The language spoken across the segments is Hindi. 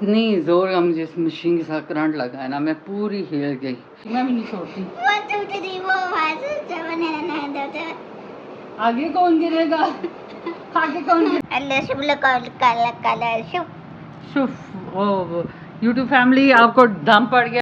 इतनी जोर का मुझे इस मशीन के साथ करंट लगा है ना, मैं पूरी हिल गई। मैं भी नहीं छोड़ती। आगे कौन गिरेगा? आगे कौन गिरेगा? शुफ ओ यूट्यूब फैमिली आपको दम पड़ गया।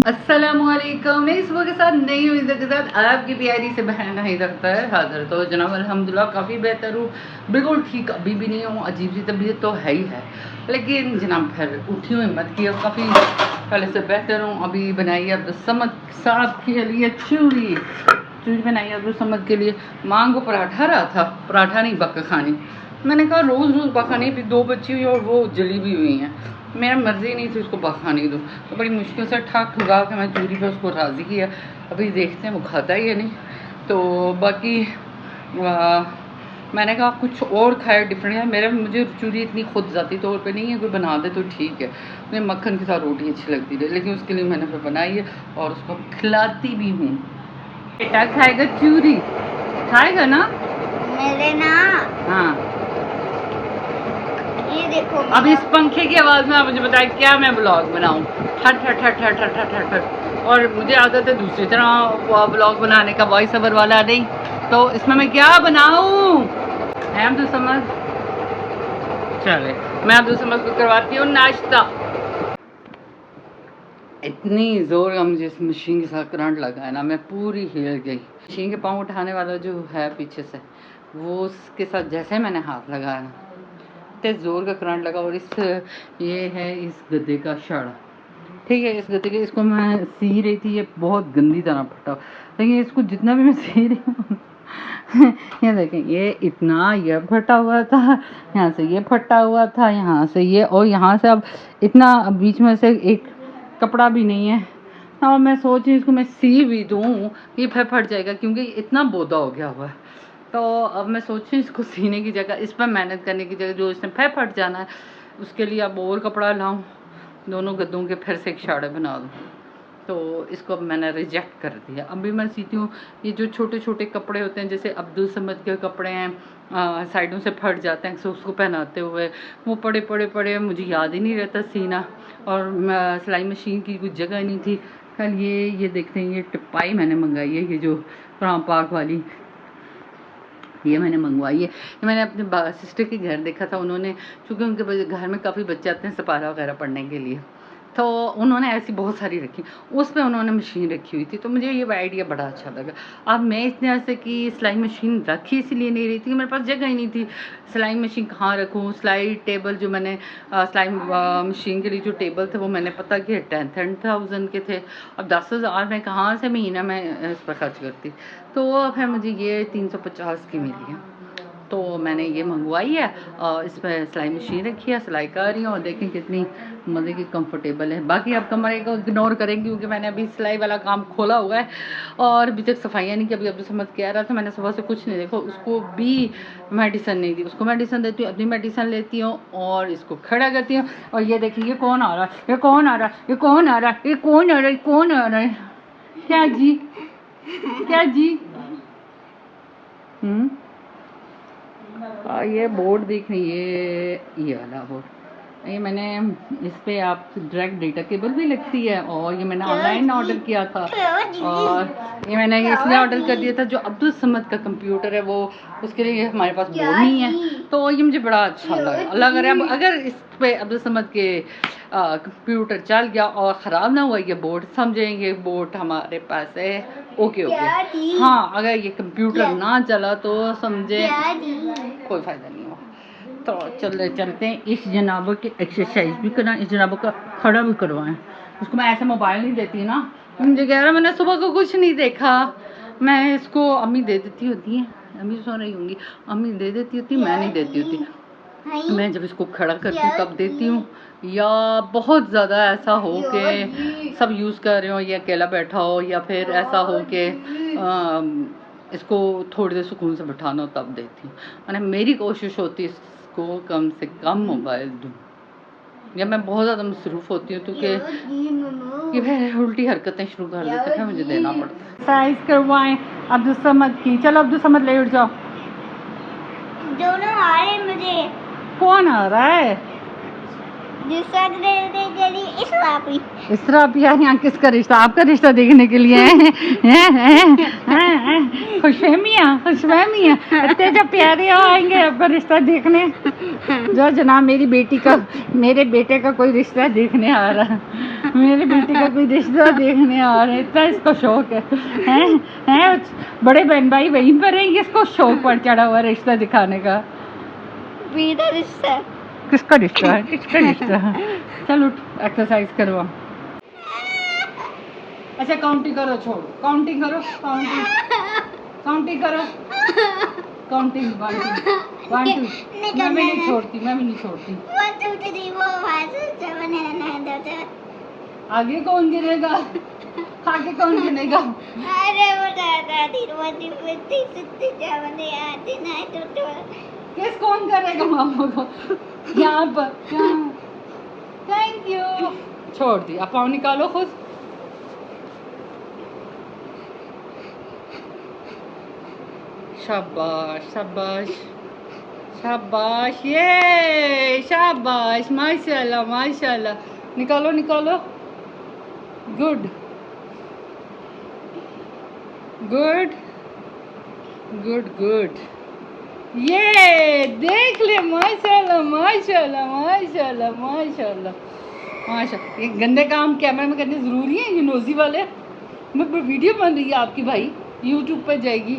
अस्सलामुअलैकुम। नई सुबह के साथ नई उम्मीद के साथ आपकी प्यारी से बहन नहीं सकता है हाजिर। तो जनाब अल्हम्दुलिल्लाह काफ़ी बेहतर हूँ, बिल्कुल ठीक अभी भी नहीं हूँ, अजीब सी तबीयत तो है ही है, लेकिन जनाब फिर उठी हूँ, हिम्मत की, काफ़ी पहले से बेहतर हूँ। अभी बनाई अब्दुल समद साहब के लिए चूरी बनाई अब्दुल समद के लिए। माँ को पराठा रहा था, पराठा नहीं बक्का खानी। मैंने कहा रोज़ रोज़ बक्का नहीं, भी 2 बच्ची हुई और वो जली भी हुई हैं, मेरा मर्जी नहीं थी उसको बखाने दो, तो बड़ी मुश्किल से ठाक ठुका के मैं चूरी पे उसको राज़ी किया। अभी देखते हैं वो खाता ही है नहीं। तो बाकी मैंने कहा कुछ और खाया डिफरेंट है। मुझे चूरी इतनी खुद ज़ाती तौर पे नहीं है, कोई बना दे तो ठीक है, मुझे मक्खन के साथ रोटी अच्छी लगती है, लेकिन उसके लिए मैंने फिर बनाई है और उसको खिलाती भी हूँ। बेटा खाएगा चूरी, खाएगा ना मेरे ना? हाँ, ये देखो। अब इस पंखे की आवाज़ में आप मुझे बताएं क्या मैं ब्लॉग बनाऊं? ठट ठट ठट ठट ठट ठट ठट ठट। और मुझे आदत है दूसरी तरह ब्लॉग बनाने का, वॉइस ओवर वाला नहीं, तो इसमें मैं क्या बनाऊं? है अब्दुल समद, चले मैं अब्दुल समद को करवाती हूँ नाश्ता। इतनी जोर का मुझे इस मशीन के साथ करंट लगा है ना, मैं पूरी हिल गई। मशीन के पाँव उठाने वाला जो है पीछे से, वो उसके साथ जैसे मैंने हाथ लगाया ना, इतने जोर का करंट लगा। और ये है इस गद्दे का शड़, ठीक है, इस गद्दे के, इसको मैं सी रही थी, ये बहुत गंदी तरह फटा, लेकिन इसको जितना भी मैं सी रही हूँ ये देखें, ये इतना ये फटा हुआ था, यहाँ से ये फटा हुआ था, यहाँ से ये, और यहाँ से अब इतना बीच में से एक कपड़ा भी नहीं है। और मैं सोच रही हूँ इसको मैं सी भी दूँ, ये फिर फट जाएगा क्योंकि इतना बोदा हो गया हुआ है। तो अब मैं सोच रही हूँ इसको सीने की जगह, इस पर मेहनत करने की जगह जो इसने फिर फट जाना है, उसके लिए अब और कपड़ा लाऊं, दोनों गद्दों के फिर से एक शाड़े बना दूँ। तो इसको अब मैंने रिजेक्ट कर दिया। अभी मैं सीती हूँ ये जो छोटे छोटे कपड़े होते हैं, जैसे अब्दुल समद के कपड़े हैं, साइडों से फट जाते हैं, सो उसको पहनाते हुए वो पड़े पड़े पड़े, मुझे याद ही नहीं रहता सीना, और सिलाई मशीन की कुछ जगह नहीं थी। कल ये देखते हैं, ये टिपाई मैंने मंगाई है, ये जो कुरान पाक वाली, ये मैंने मंगवाई है। ये मैंने अपने सिस्टर के घर देखा था, उन्होंने, चूँकि उनके घर में काफ़ी बच्चे आते हैं सपारा वगैरह पढ़ने के लिए, तो उन्होंने ऐसी बहुत सारी रखी, उस पे उन्होंने मशीन रखी हुई थी, तो मुझे ये आइडिया बड़ा अच्छा लगा। अब मैं इतने ऐसे कि सिलाई मशीन रखी इसलिए नहीं रही थी कि मेरे पास जगह ही नहीं थी, सिलाई मशीन कहाँ रखूँ। सिलाई टेबल जो मैंने सिलाई मशीन के लिए जो टेबल थे वो मैंने पता किया 10,000 के थे, अब 10,000 मैं कहाँ से महीना में इस पर खर्च करती। तो फिर मुझे ये 350 की मिली है, तो मैंने ये मंगवाई है और इस पर सिलाई मशीन रखी है, सिलाई कर रही हूँ, और देखें कितनी मज़े की कंफर्टेबल है। बाकी आप कमरे को इग्नोर करेंगे क्योंकि मैंने अभी सिलाई वाला काम खोला हुआ है और अभी तक सफाइयाँ नहीं की। अभी अब्दुल समद कह रहा था, मैंने सुबह से कुछ नहीं देखो, उसको भी मेडिसन नहीं दी, उसको मेडिसन देती हूँ, अपनी मेडिसन लेती हूँ और इसको खड़ा करती हूँ। और ये देखिए ये कौन आ रहा है, ये कौन आ रहा है, ये कौन आ रहा है, ये कौन आ रहा है, कौन आ रहा है, क्या जी, क्या जी? ये बोर्ड देख रही है, ये वाला बोर्ड, ये मैंने इस पे आप डायरेक्ट डेटा केबल भी लगती है, और ये मैंने ऑनलाइन ऑर्डर किया था, और ये मैंने इसलिए ऑर्डर कर दिया था, जो अब्दुल समद का कंप्यूटर है वो, उसके लिए हमारे पास बोर्ड नहीं है, तो ये मुझे बड़ा अच्छा लग रहा है। अगर इस पे अब्दुल समद के कंप्यूटर चल गया और ख़राब ना हुआ ये बोर्ड, समझेंगे बोर्ड हमारे पास है, ओके ओके। हाँ, अगर ये कंप्यूटर ना चला तो समझे कोई फ़ायदा नहीं हुआ। तो चलते हैं, इस जनाब की एक्सरसाइज भी करना, इस जनाब का खड़ा भी करवाएं। उसको मैं ऐसे मोबाइल नहीं देती ना, मुझे कह रहा मैंने सुबह को कुछ नहीं देखा, मैं इसको अम्मी दे देती होती है, अम्मी सो रही होंगी, अम्मी दे देती होती, मैं नहीं देती होती। मैं जब इसको खड़ा करती हूँ तब देती हूँ, या बहुत ज़्यादा ऐसा हो कि सब यूज़ कर रहे हो, या अकेला बैठा हो, या फिर ऐसा हो कि इसको थोड़ी देर सुकून से बैठाना हो तब देती हूँ। मैंने मेरी कोशिश होती है इसको कम से कम मोबाइल दूँ। जब मैं बहुत ज़्यादा मसरूफ़ होती हूँ तो कि फिर उल्टी हरकतें शुरू कर देते हैं, मुझे देना पड़ता है। एक्सरसाइज करवाएं अब्दुल समद की। चलो अब्दुल समद ले उठ जाओ। दोनों आ रहे मुझे। कौन आ रहा है? इसराफी यार, यहाँ किसका रिश्ता? आपका रिश्ता देखने के लिए खुशफहमियाँ इतने जो प्यारे आएंगे आपका रिश्ता देखने। जो जनाब मेरे बेटे का कोई रिश्ता देखने आ रहा है, मेरे बेटे का कोई रिश्ता देखने आ रहा है, इतना इसको शौक है। बड़े बहन भाई वहीं पर है, इसको शौक पर चढ़ा हुआ रिश्ता दिखाने का। मेरा रिश्ता किसका रिश्ता है? किसका रिश्ता है? चल उठ, एक्सरसाइज करवा। अच्छा काउंटिंग करो, छोड़ो काउंटिंग करो, काउंटिंग करो, काउंटिंग 1 2 1 2। मैं भी नहीं छोड़ती। 1 2 3 4 5 6 7 8 9 10। आगे कौन गिरेगा? आगे कौन गिरेगा? अरे वो दादा 3 1 2 3 6 7 8 9 10। किस कौन करेगा मामा को? यहाँ पर थैंक यू। छोड़ दी, अब पाँव निकालो खुद। शाबाश शाबाश शाबाश, ये शाबाश, माशाल्लाह माशाल्लाह। निकालो निकालो, गुड गुड गुड गुड। ये देख ले, माशाल्लाह माशाल्लाह माशाल्लाह माशाल्लाह माशाल्लाह। ये गंदे काम कैमरे में करने ज़रूरी है? ये नोजी वाले, मैं वीडियो बन रही है आपकी भाई, यूट्यूब पर जाएगी।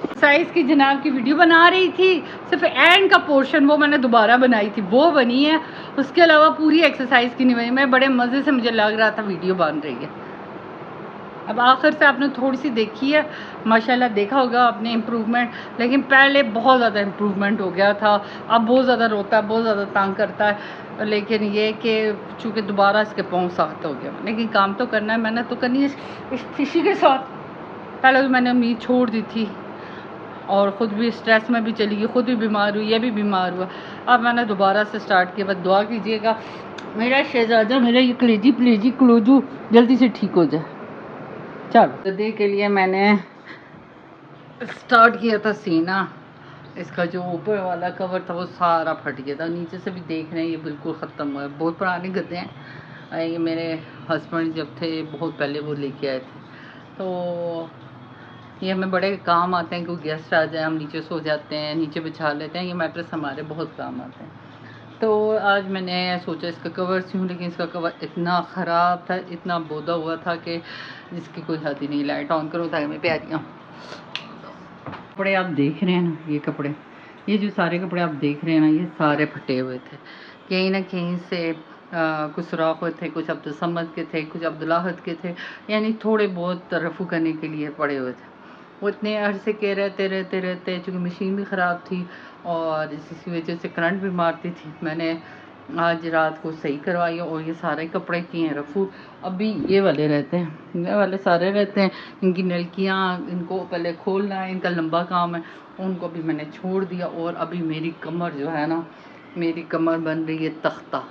एक्सरसाइज की जनाब की वीडियो बना रही थी, सिर्फ एंड का पोर्शन वो मैंने दोबारा बनाई थी, वो बनी है। उसके अलावा पूरी एक्सरसाइज की नहीं बनी। मैं बड़े मज़े से, मुझे लग रहा था वीडियो बन रही है। अब आखिर से आपने थोड़ी सी देखी है, माशाल्लाह देखा होगा आपने इम्प्रूवमेंट, लेकिन पहले बहुत ज़्यादा इम्प्रूवमेंट हो गया था। अब बहुत ज़्यादा रोता है, बहुत ज़्यादा तंग करता है, लेकिन ये कि चूँकि दोबारा इसके पाँव साथ हो गया। लेकिन काम तो करना है, मेहनत तो करनी है इस खुशी के साथ। पहले तो मैंने उम्मीद छोड़ दी थी और ख़ुद भी स्ट्रेस में भी चली गई, ख़ुद भी बीमार हुई, ये भी बीमार हुआ। अब मैंने दोबारा से स्टार्ट किया। बस दुआ कीजिएगा मेरा शहजादा, मेरा ये कलेजी क्लोजू जल्दी से ठीक हो जाए। चलो गद्दे के लिए मैंने स्टार्ट किया था सीना। इसका जो ऊपर वाला कवर था वो सारा फट गया था, नीचे से भी देख रहे हैं ये बिल्कुल ख़त्म हुआ है। बहुत पुराने गद्दे हैं, ये मेरे हस्बैंड जब थे बहुत पहले वो लेके आए थे, तो ये हमें बड़े काम आते हैं। कोई गेस्ट आ जाए हम नीचे सो जाते हैं, नीचे बिछा लेते हैं, ये मैट्रेस हमारे बहुत काम आते हैं। तो आज मैंने सोचा इसका कवर सियूँ, लेकिन इसका कवर इतना ख़राब था, इतना बोदा हुआ था कि जिसकी कोई हद ही नहीं। लाइट ऑन करो ताकि मैं प्यारियाँ कपड़े आप देख रहे हैं ना, ये कपड़े, ये जो सारे कपड़े आप देख रहे हैं ना, ये सारे फटे हुए थे। कहीं ना कहीं से कुछ सुराख हुए थे, कुछ अब्दुल समद के थे, कुछ अब्दुल्लाहद के थे, यानी थोड़े बहुत रफू करने के लिए पड़े हुए थे। वो इतने अरसे के रहते चूँकि मशीन भी ख़राब थी और इसी वजह से करंट भी मारती थी। मैंने आज रात को सही करवाई और ये सारे कपड़े किए हैं रफू। अभी ये वाले रहते हैं, ये वाले सारे रहते हैं। इनकी नलकियाँ, इनको पहले खोलना है, इनका लंबा काम है, उनको भी मैंने छोड़ दिया। और अभी मेरी कमर जो है ना, मेरी कमर बन रही है तख्ता,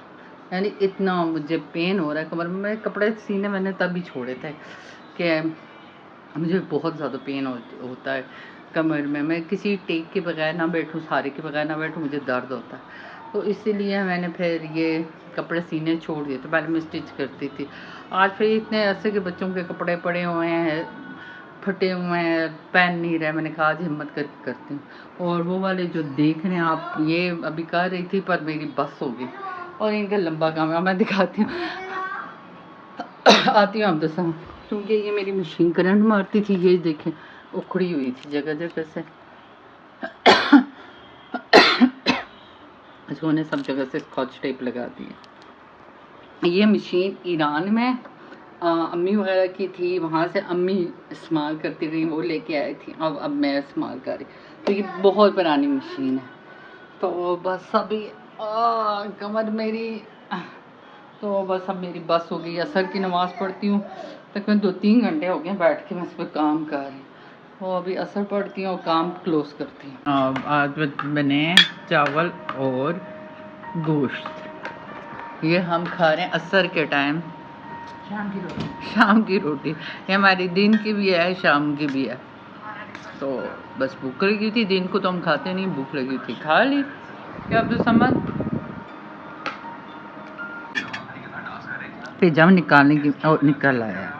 यानी इतना मुझे पेन हो रहा है कमर में। कपड़े सीने मैंने तभी छोड़े थे कि मुझे बहुत ज़्यादा पेन होता है कमर में। मैं किसी टेक के बगैर ना बैठूँ, सहारे के बगैर ना बैठूँ, मुझे दर्द होता है। तो इसीलिए मैंने फिर ये कपड़े सीने छोड़ दिए। तो पहले मैं स्टिच करती थी, आज फिर इतने अरसे के बच्चों के कपड़े पड़े हुए हैं, फटे हुए हैं, पहन नहीं रहे। मैंने कहा आज हिम्मत करके करती हूँ। और वो वाले जो देख रहे हैं आप, ये अभी कर रही थी पर मेरी बस हो गई। और इनका लंबा काम है, मैं दिखाती हूँ आती हूँ आप दसा, क्योंकि ये मेरी मशीन करंट मारती थी। ये देखें उखड़ी हुई थी जगह जगह से, इसको मैंने सब जगह से स्कॉच टेप लगा दी। ये मशीन ईरान में अम्मी वगैरह की थी, वहाँ से अम्मी इस्तेमाल करती रही, वो लेके आई थी। अब मैं इस्तेमाल कर रही। तो ये बहुत पुरानी मशीन है। तो बस अभी कमर मेरी, तो बस अब मेरी बस हो गई। असर की नमाज़ पढ़ती हूँ, तकरीबन 2-3 घंटे हो गए बैठ के मैं इस पर काम कर रही हूँ। तो अभी असर पढ़ती हूँ और काम क्लोज करती हूँ। आज बने चावल और गोश्त, ये हम खा रहे हैं असर के टाइम शाम की रोटी। ये हमारी दिन की भी है, शाम की भी है। तो बस भूख लगी थी, दिन को तो हम खाते नहीं, भूख लगी थी खा ली। क्या आप तो समझ पिज्जा में निकालने की निकल आया।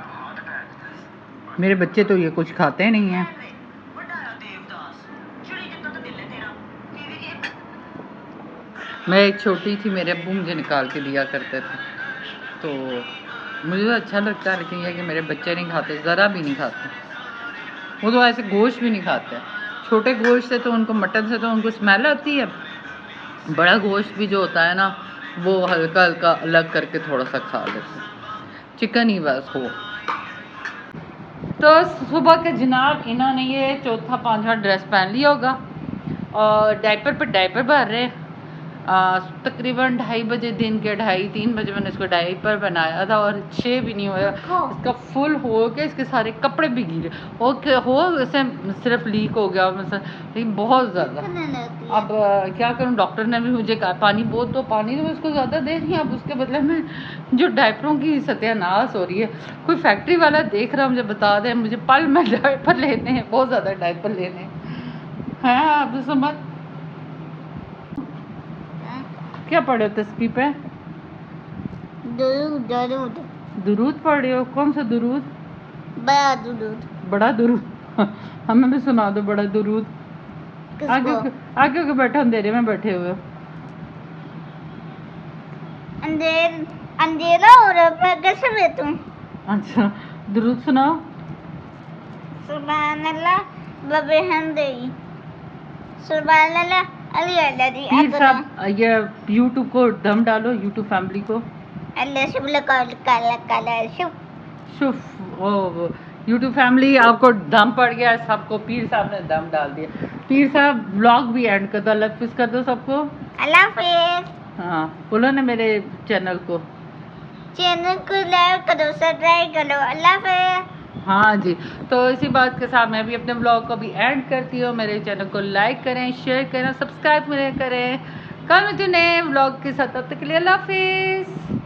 मेरे बच्चे तो ये कुछ खाते नहीं हैं। मैं एक छोटी थी, मेरे अब्बू मुझे निकाल के दिया करते थे, तो मुझे तो अच्छा लगता है, लेकिन ये कि मेरे बच्चे नहीं खाते, ज़रा भी नहीं खाते। वो तो ऐसे गोश्त भी नहीं खाते। छोटे गोश्त से तो उनको, मटन से तो उनको स्मेल आती है। बड़ा गोश्त भी जो होता है ना, वो हल्का हल्का अलग करके थोड़ा सा खा लेते हैं। चिकन ही बस हो। तो सुबह के जनाब इन्होंने ये चौथा पांचवा ड्रेस पहन लिया होगा और डायपर पर डायपर भर रहे हैं। तकरीबन 2:30 बजे, दिन के 2:30-3 बजे मैंने इसको डायपर बनाया था और 6 भी नहीं हुआ इसका फुल हो के इसके सारे कपड़े भी गिरे हो वैसे सिर्फ लीक हो गया लेकिन बहुत ज़्यादा। अब क्या करूं, डॉक्टर ने भी मुझे कहा पानी बहुत दो, पानी तो मैं उसको ज़्यादा दे रही हूँ। अब उसके बदले में जो डायपरों की सत्यानाश हो रही है, कोई फैक्ट्री वाला देख रहा मुझे बता दे, मुझे पल में डायपर लेने हैं, बहुत ज़्यादा डायपर लेने हैं। आप समझ क्या पढ़े हो तस्बीह पे? दुरूद दुरूद पढ़ रहे हो? कौन सा दुरूद? बड़ा दुरूद। बड़ा दुरूद हमें भी सुना दो बड़ा दुरूद। आगे के बैठे अंधेरे में बैठे हुए। अंधेरा हो रहा है, कैसे बैठूं? अच्छा दुरूद सुनाओ। सुभान अल्लाह व बिहम्दिही, सुभान अल्लाह अली अल्लाह दी। पीर साहब ये यूट्यूब को दम डालो, यूट्यूब फैमिली को। अल्लाह शुभ काला शुफ ओ यूट्यूब फैमिली आपको दम पड़ गया सबको, पीर साहब ने दम डाल दिया। पीर साहब व्लॉग भी एंड कर दो, अल्लाह हाफिज़ कर दो सबको। अल्लाह हाफिज़। हाँ बोलो ना मेरे चैनल को लाइक करो, सब्सक्राइब करो। अल्लाह हाफिज़। हाँ जी, तो इसी बात के साथ मैं भी अपने ब्लॉग को भी एंड करती हूँ। मेरे चैनल को लाइक करें, शेयर करें, सब्सक्राइब करें। कल मिलते हैं नए ब्लॉग के साथ, तब तक के लिए अल्लाह हाफिज़।